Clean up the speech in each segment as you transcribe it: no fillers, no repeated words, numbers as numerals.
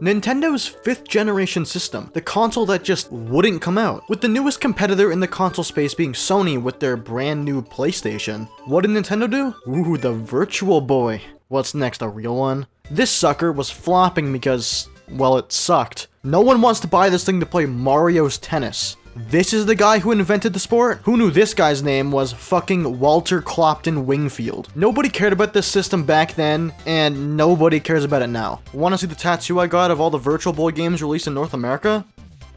Nintendo's 5th generation system, the console that just wouldn't come out. With the newest competitor in the console space being Sony with their brand new PlayStation, what did Nintendo do? Ooh, the Virtual Boy. What's next, a real one? This sucker was flopping because, well, it sucked. No one wants to buy this thing to play Mario's Tennis. This is the guy who invented the sport? Who knew this guy's name was fucking Walter Clopton Wingfield? Nobody cared about this system back then, and nobody cares about it now. Wanna see the tattoo I got of all the Virtual Boy games released in North America?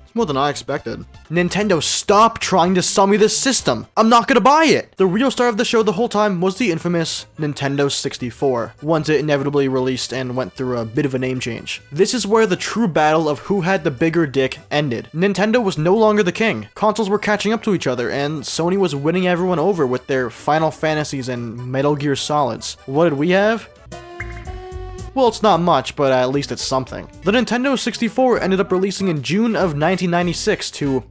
It's more than I expected. Nintendo, stop trying to sell me this system! I'm not gonna buy it! The real star of the show the whole time was the infamous Nintendo 64, once it inevitably released and went through a bit of a name change. This is where the true battle of who had the bigger dick ended. Nintendo was no longer the king. Consoles were catching up to each other, and Sony was winning everyone over with their Final Fantasies and Metal Gear Solids. What did we have? Well, it's not much, but at least it's something. The Nintendo 64 ended up releasing in June of 1996 to...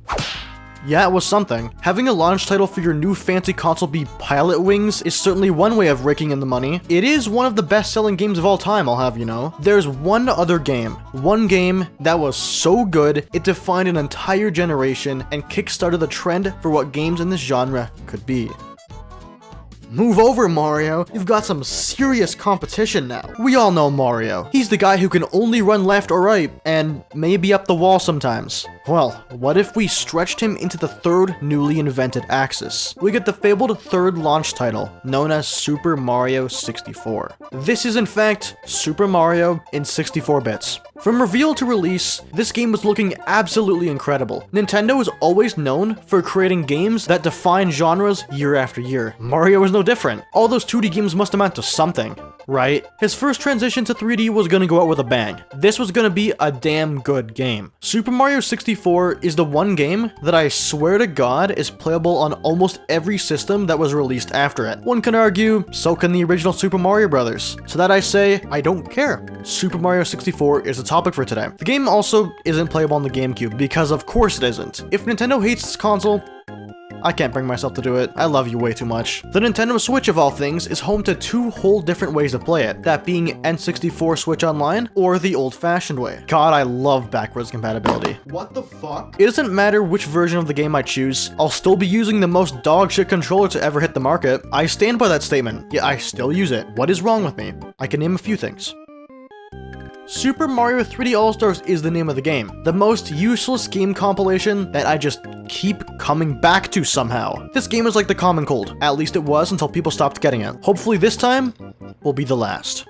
yeah, it was something. Having a launch title for your new fancy console be Pilot Wings is certainly one way of raking in the money. It is one of the best-selling games of all time, I'll have you know. There's one other game. One game that was so good, it defined an entire generation and kickstarted the trend for what games in this genre could be. Move over, Mario. You've got some serious competition now. We all know Mario. He's the guy who can only run left or right, and maybe up the wall sometimes. Well, what if we stretched him into the third newly invented axis? We get the fabled third launch title, known as Super Mario 64. This is in fact Super Mario in 64 bits. From reveal to release, this game was looking absolutely incredible. Nintendo is always known for creating games that define genres year after year. Mario is no different. All those 2D games must amount to something, right? His first transition to 3D was gonna go out with a bang. This was gonna be a damn good game. Super Mario 64 is the one game that I swear to God is playable on almost every system that was released after it. One can argue, so can the original Super Mario Brothers. So that I say, I don't care. Super Mario 64 is the topic for today. The game also isn't playable on the GameCube, because of course it isn't. If Nintendo hates this console, I can't bring myself to do it. I love you way too much. The Nintendo Switch, of all things, is home to two whole different ways to play it, that being N64 Switch Online or the old-fashioned way. God, I love backwards compatibility. What the fuck? It doesn't matter which version of the game I choose, I'll still be using the most dogshit controller to ever hit the market. I stand by that statement. Yeah, I still use it. What is wrong with me? I can name a few things. Super Mario 3D All-Stars is the name of the game. The most useless game compilation that I just keep coming back to somehow. This game is like the common cold. At least it was until people stopped getting it. Hopefully this time will be the last.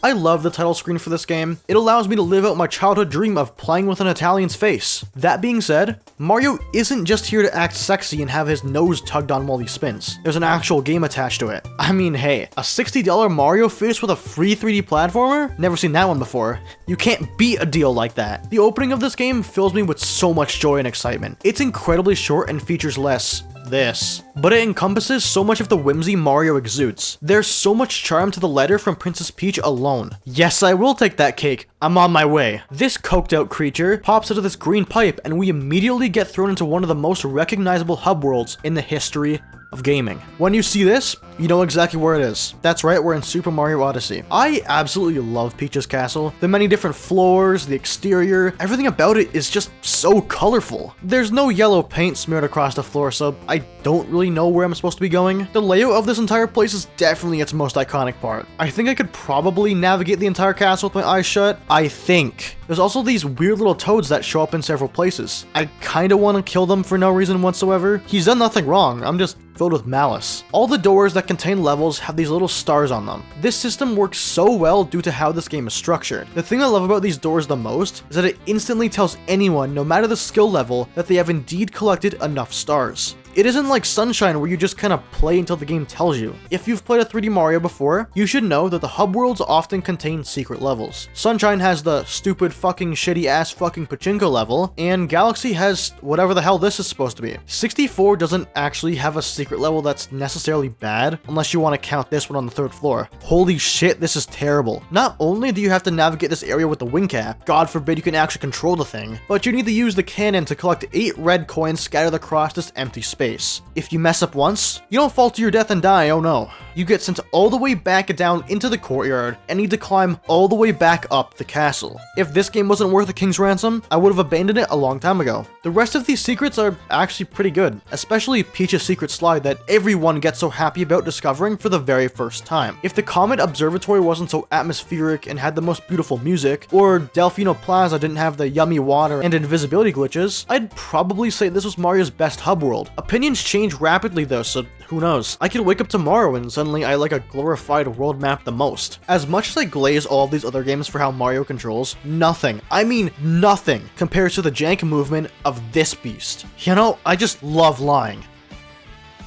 I love the title screen for this game. It allows me to live out my childhood dream of playing with an Italian's face. That being said, Mario isn't just here to act sexy and have his nose tugged on while he spins. There's an actual game attached to it. I mean, hey, a $60 Mario face with a free 3D platformer? Never seen that one before. You can't beat a deal like that. The opening of this game fills me with so much joy and excitement. It's incredibly short and features less this, but it encompasses so much of the whimsy Mario exudes. There's so much charm to the letter from Princess Peach alone. Yes, I will take that cake. I'm on my way. This coked out creature pops out of this green pipe and we immediately get thrown into one of the most recognizable hub worlds in the history of gaming. When you see this, you know exactly where it is. That's right, we're in Super Mario Odyssey. I absolutely love Peach's castle. The many different floors, the exterior, everything about it is just so colorful. There's no yellow paint smeared across the floor, so I don't really know where I'm supposed to be going. The layout of this entire place is definitely its most iconic part. I think I could probably navigate the entire castle with my eyes shut. I think. There's also these weird little toads that show up in several places. I kinda wanna kill them for no reason whatsoever. He's done nothing wrong, I'm just filled with malice. All the doors that contain levels have these little stars on them. This system works so well due to how this game is structured. The thing I love about these doors the most is that it instantly tells anyone, no matter the skill level, that they have indeed collected enough stars. It isn't like Sunshine where you just kind of play until the game tells you. If you've played a 3D Mario before, you should know that the hub worlds often contain secret levels. Sunshine has the stupid fucking shitty ass fucking pachinko level, and Galaxy has whatever the hell this is supposed to be. 64 doesn't actually have a secret level that's necessarily bad, unless you want to count this one on the 3rd floor. Holy shit, this is terrible. Not only do you have to navigate this area with the wing cap, God forbid you can actually control the thing, but you need to use the cannon to collect 8 red coins scattered across this empty space. If you mess up once, you don't fall to your death and die, oh no. you get sent all the way back down into the courtyard and need to climb all the way back up the castle. If this game wasn't worth a king's ransom, I would have abandoned it a long time ago. The rest of these secrets are actually pretty good, especially Peach's secret slide that everyone gets so happy about discovering for the very first time. If the Comet Observatory wasn't so atmospheric and had the most beautiful music, or Delfino Plaza didn't have the yummy water and invisibility glitches, I'd probably say this was Mario's best hub world. Opinions change rapidly though, so who knows? I could wake up tomorrow and suddenly I like a glorified world map the most. As much as I glaze all of these other games for how Mario controls, nothing, I mean nothing, compares to the jank movement of this beast. You know, I just love lying.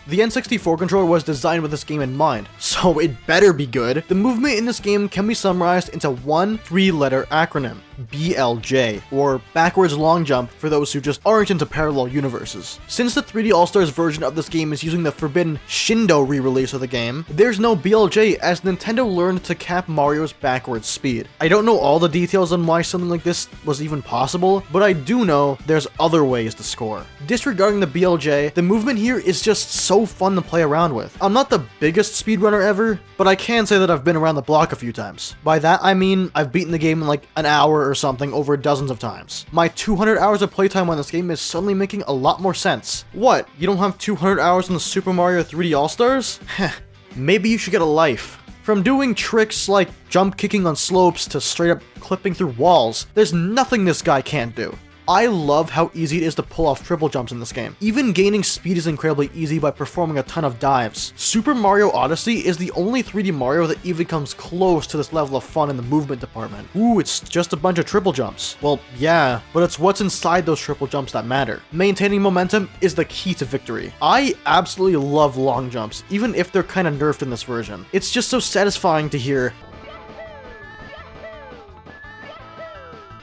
The N64 controller was designed with this game in mind, so it better be good. The movement in this game can be summarized into one 3-letter acronym, BLJ, or backwards long jump for those who just aren't into parallel universes. Since the 3D All-Stars version of this game is using the forbidden Shindo re-release of the game, there's no BLJ as Nintendo learned to cap Mario's backwards speed. I don't know all the details on why something like this was even possible, but I do know there's other ways to score. Disregarding the BLJ, the movement here is just so fun to play around with. I'm not the biggest speedrunner ever, but I can say that I've been around the block a few times. By that I mean I've beaten the game in like an hour or something over dozens of times. My 200 hours of playtime on this game is suddenly making a lot more sense. What, you don't have 200 hours on the Super Mario 3D All-Stars? Heh, maybe you should get a life. From doing tricks like jump kicking on slopes to straight up clipping through walls, there's nothing this guy can't do. I love how easy it is to pull off triple jumps in this game. Even gaining speed is incredibly easy by performing a ton of dives. Super Mario Odyssey is the only 3D Mario that even comes close to this level of fun in the movement department. Ooh, it's just a bunch of triple jumps. Well, yeah, but it's what's inside those triple jumps that matter. Maintaining momentum is the key to victory. I absolutely love long jumps, even if they're kind of nerfed in this version. It's just so satisfying to hear.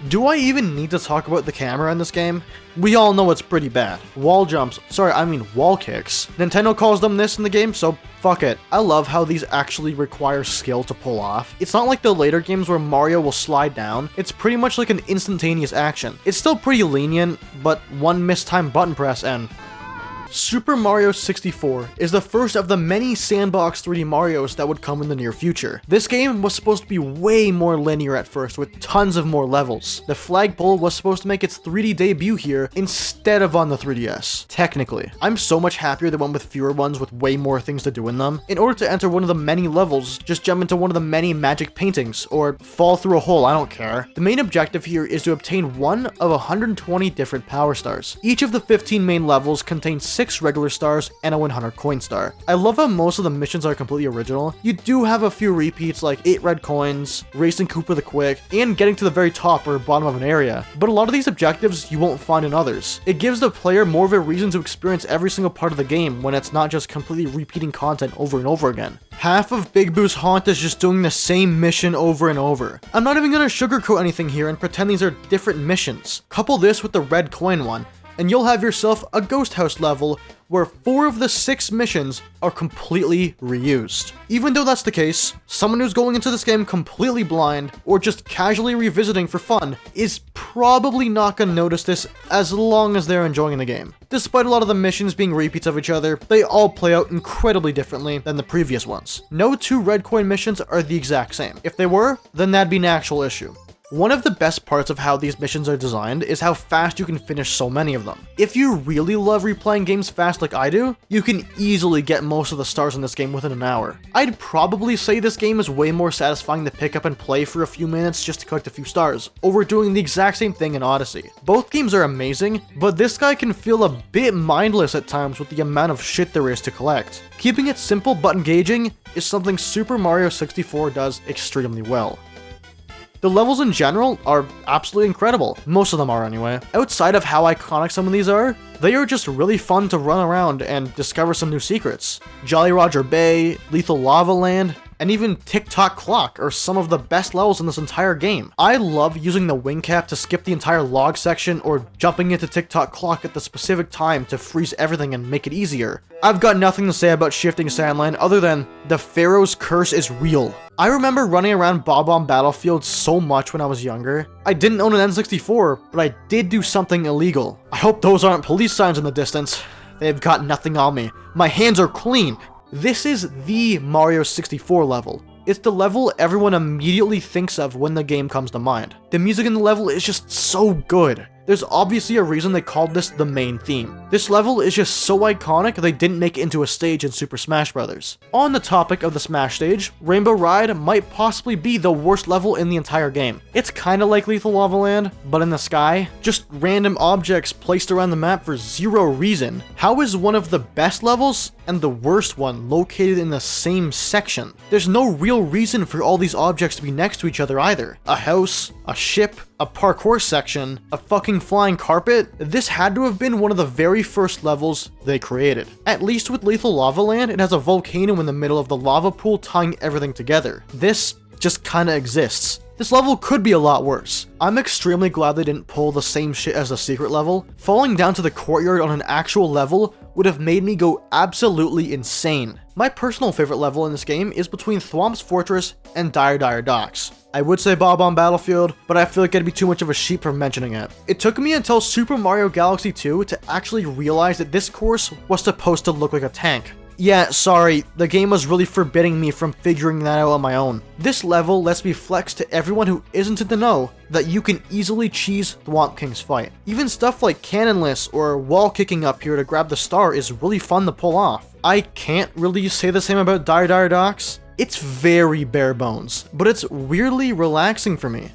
Do I even need to talk about the camera in this game? We all know it's pretty bad. Wall jumps, sorry, I mean wall kicks. Nintendo calls them this in the game, so fuck it. I love how these actually require skill to pull off. It's not like the later games where Mario will slide down. It's pretty much like an instantaneous action. It's still pretty lenient, but one mistimed button press and... Super Mario 64 is the first of the many sandbox 3D Marios that would come in the near future. This game was supposed to be way more linear at first with tons of more levels. The flagpole was supposed to make its 3D debut here instead of on the 3DS. Technically, I'm so much happier they went with fewer ones with way more things to do in them. In order to enter one of the many levels, just jump into one of the many magic paintings or fall through a hole, I don't care. The main objective here is to obtain one of 120 different power stars. Each of the 15 main levels contains 6 regular stars and a 100 coin star. I love how most of the missions are completely original. You do have a few repeats like 8 red coins, racing Koopa the Quick, and getting to the very top or bottom of an area, but a lot of these objectives you won't find in others. It gives the player more of a reason to experience every single part of the game when it's not just completely repeating content over and over again. Half of Big Boo's haunt is just doing the same mission over and over. I'm not even gonna sugarcoat anything here and pretend these are different missions. Couple this with the red coin one, and you'll have yourself a ghost house level where 4 of the 6 missions are completely reused. Even though that's the case, someone who's going into this game completely blind or just casually revisiting for fun is probably not gonna notice this as long as they're enjoying the game. Despite a lot of the missions being repeats of each other, they all play out incredibly differently than the previous ones. No 2 red coin missions are the exact same. If they were, then that'd be an actual issue. One of the best parts of how these missions are designed is how fast you can finish so many of them. If you really love replaying games fast like I do, you can easily get most of the stars in this game within an hour. I'd probably say this game is way more satisfying to pick up and play for a few minutes just to collect a few stars, over doing the exact same thing in Odyssey. Both games are amazing, but this guy can feel a bit mindless at times with the amount of shit there is to collect. Keeping it simple but engaging is something Super Mario 64 does extremely well. The levels in general are absolutely incredible. Most of them are anyway. Outside of how iconic some of these are, they are just really fun to run around and discover some new secrets. Jolly Roger Bay, Lethal Lava Land, and even Tick-Tock Clock are some of the best levels in this entire game. I love using the wing cap to skip the entire log section or jumping into Tick-Tock Clock at the specific time to freeze everything and make it easier. I've got nothing to say about shifting Sandland other than the Pharaoh's curse is real. I remember running around Bob-omb Battlefield so much when I was younger. I didn't own an N64, but I did do something illegal. I hope those aren't police signs in the distance. They've got nothing on me. My hands are clean. This is the Mario 64 level. It's the level everyone immediately thinks of when the game comes to mind. The music in the level is just so good. There's obviously a reason they called this the main theme. This level is just so iconic they didn't make it into a stage in Super Smash Bros. On the topic of the Smash stage, Rainbow Ride might possibly be the worst level in the entire game. It's kinda like Lethal Lava Land, but in the sky. Just random objects placed around the map for zero reason. How is one of the best levels and the worst one located in the same section? There's no real reason for all these objects to be next to each other either. A house, a ship, a parkour section, a fucking flying carpet. This had to have been one of the very first levels they created. At least with Lethal Lava Land, it has a volcano in the middle of the lava pool tying everything together. This just kinda exists. This level could be a lot worse. I'm extremely glad they didn't pull the same shit as the secret level. Falling down to the courtyard on an actual level would have made me go absolutely insane. My personal favorite level in this game is between Thwomp's Fortress and Dire Docks. I would say Bob-omb Battlefield, but I feel like I'd be too much of a sheep for mentioning it. It took me until Super Mario Galaxy 2 to actually realize that this course was supposed to look like a tank. Yeah, sorry, the game was really forbidding me from figuring that out on my own. This level lets me flex to everyone who isn't in the know that you can easily cheese Thwomp King's fight. Even stuff like cannonless or wall kicking up here to grab the star is really fun to pull off. I can't really say the same about Dire Docks. It's very bare bones, but it's weirdly relaxing for me.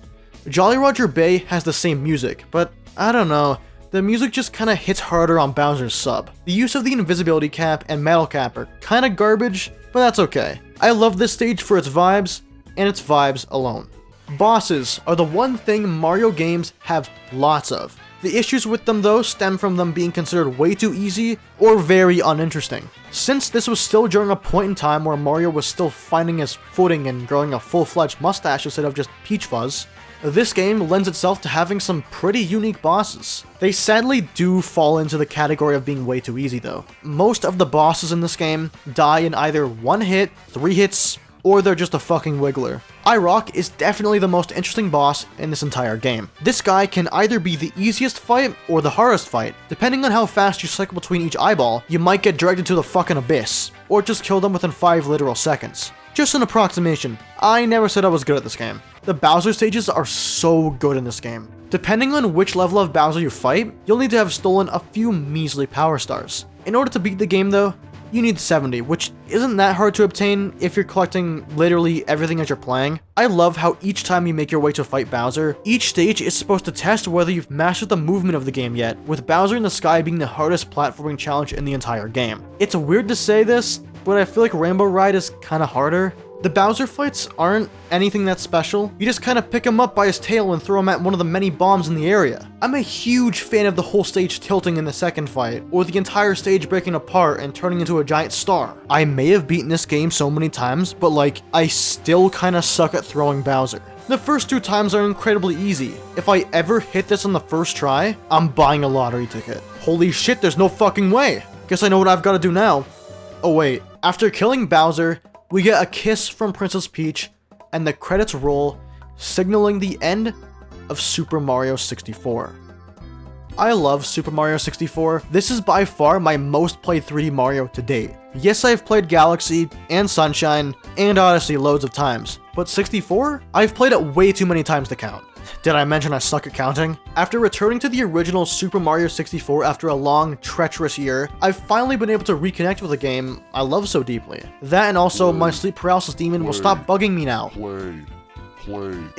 Jolly Roger Bay has the same music, but I don't know. The music just kinda hits harder on Bowser's sub. The use of the invisibility cap and metal cap are kinda garbage, but that's okay. I love this stage for its vibes, and its vibes alone. Bosses are the one thing Mario games have lots of. The issues with them though stem from them being considered way too easy or very uninteresting. Since this was still during a point in time where Mario was still finding his footing and growing a full-fledged mustache instead of just peach fuzz, this game lends itself to having some pretty unique bosses. They sadly do fall into the category of being way too easy though. Most of the bosses in this game die in either one hit, 3 hits, or they're just a fucking wiggler. I-Rock is definitely the most interesting boss in this entire game. This guy can either be the easiest fight or the hardest fight. Depending on how fast you cycle between each eyeball, you might get dragged into the fucking abyss, or just kill them within 5 literal seconds. Just an approximation. I never said I was good at this game. The Bowser stages are so good in this game. Depending on which level of Bowser you fight, you'll need to have stolen a few measly power stars. In order to beat the game though, you need 70, which isn't that hard to obtain if you're collecting literally everything as you're playing. I love how each time you make your way to fight Bowser, each stage is supposed to test whether you've mastered the movement of the game yet, with Bowser in the sky being the hardest platforming challenge in the entire game. It's weird to say this, but I feel like Rainbow Ride is kinda harder. The Bowser fights aren't anything that special. You just kind of pick him up by his tail and throw him at one of the many bombs in the area. I'm a huge fan of the whole stage tilting in the second fight, or the entire stage breaking apart and turning into a giant star. I may have beaten this game so many times, but like, I still kind of suck at throwing Bowser. The first 2 times are incredibly easy. If I ever hit this on the first try, I'm buying a lottery ticket. Holy shit, there's no fucking way. Guess I know what I've got to do now. Oh wait, after killing Bowser, we get a kiss from Princess Peach, and the credits roll, signaling the end of Super Mario 64. I love Super Mario 64. This is by far my most played 3D Mario to date. Yes, I've played Galaxy, and Sunshine, and Odyssey loads of times, but 64? I've played it way too many times to count. Did I mention I suck at counting? After returning to the original Super Mario 64 after a long, treacherous year, I've finally been able to reconnect with a game I love so deeply. That and also my sleep paralysis demon will stop bugging me now.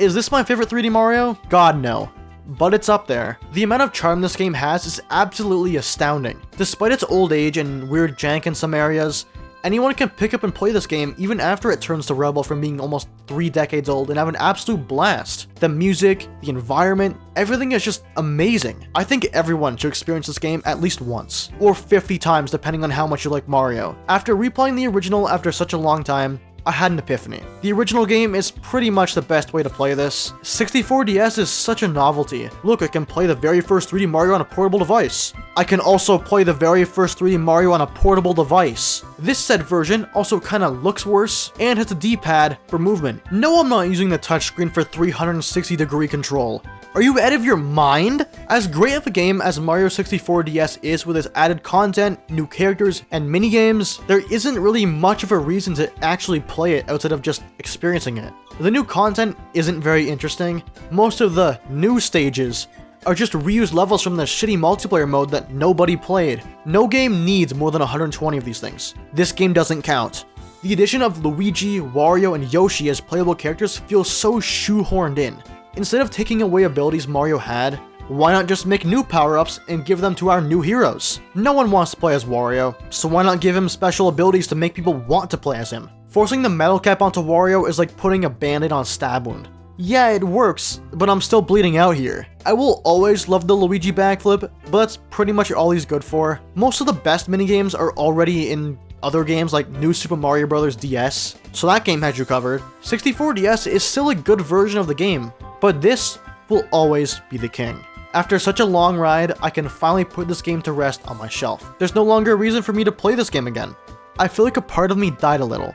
Is this my favorite 3D Mario? God no. But it's up there. The amount of charm this game has is absolutely astounding. Despite its old age and weird jank in some areas, anyone can pick up and play this game even after it turns to Rebel from being almost 3 decades old and have an absolute blast. The music, the environment, everything is just amazing. I think everyone should experience this game at least once, or 50 times depending on how much you like Mario. After replaying the original after such a long time, I had an epiphany. The original game is pretty much the best way to play this. 64DS is such a novelty. Look, I can play the very first 3D Mario on a portable device. I can also play the very first 3D Mario on a portable device. This said version also kinda looks worse and has a D-pad for movement. No, I'm not using the touchscreen for 360-degree control. Are you out of your mind? As great of a game as Mario 64 DS is with its added content, new characters, and minigames, there isn't really much of a reason to actually play it outside of just experiencing it. The new content isn't very interesting. Most of the new stages are just reused levels from the shitty multiplayer mode that nobody played. No game needs more than 120 of these things. This game doesn't count. The addition of Luigi, Wario, and Yoshi as playable characters feels so shoehorned in. Instead of taking away abilities Mario had, why not just make new power-ups and give them to our new heroes? No one wants to play as Wario, so why not give him special abilities to make people want to play as him? Forcing the metal cap onto Wario is like putting a band-aid on a stab wound. Yeah, it works, but I'm still bleeding out here. I will always love the Luigi backflip, but that's pretty much all he's good for. Most of the best minigames are already in other games like New Super Mario Bros. DS, so that game had you covered. 64 DS is still a good version of the game, but this will always be the king. After such a long ride, I can finally put this game to rest on my shelf. There's no longer a reason for me to play this game again. I feel like a part of me died a little,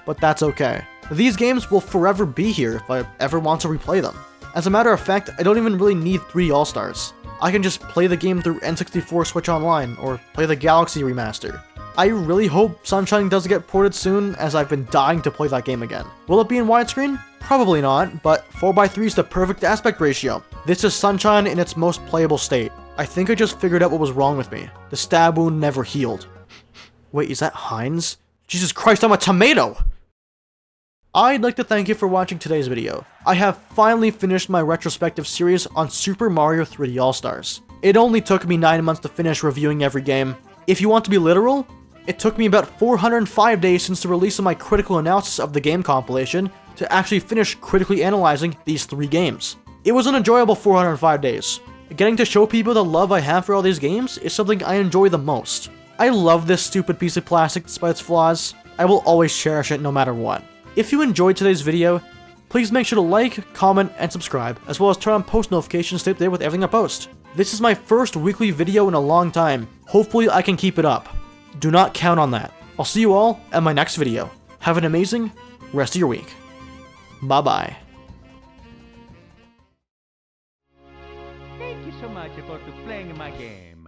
but that's okay. These games will forever be here if I ever want to replay them. As a matter of fact, I don't even really need 3 All-Stars. I can just play the game through N64 Switch Online, or play the Galaxy Remaster. I really hope Sunshine does get ported soon, as I've been dying to play that game again. Will it be in widescreen? Probably not, but 4:3 is the perfect aspect ratio. This is Sunshine in its most playable state. I think I just figured out what was wrong with me. The stab wound never healed. Wait, is that Heinz? Jesus Christ, I'm a tomato! I'd like to thank you for watching today's video. I have finally finished my retrospective series on Super Mario 3D All-Stars. It only took me 9 months to finish reviewing every game. If you want to be literal, it took me about 405 days since the release of my critical analysis of the game compilation to actually finish critically analyzing these 3 games. It was an enjoyable 405 days. Getting to show people the love I have for all these games is something I enjoy the most. I love this stupid piece of plastic despite its flaws. I will always cherish it no matter what. If you enjoyed today's video, please make sure to like, comment, and subscribe, as well as turn on post notifications to stay up to date with everything I post. This is my first weekly video in a long time. Hopefully I can keep it up. Do not count on that. I'll see you all at my next video. Have an amazing rest of your week. Bye-bye. Thank you so much for playing my game.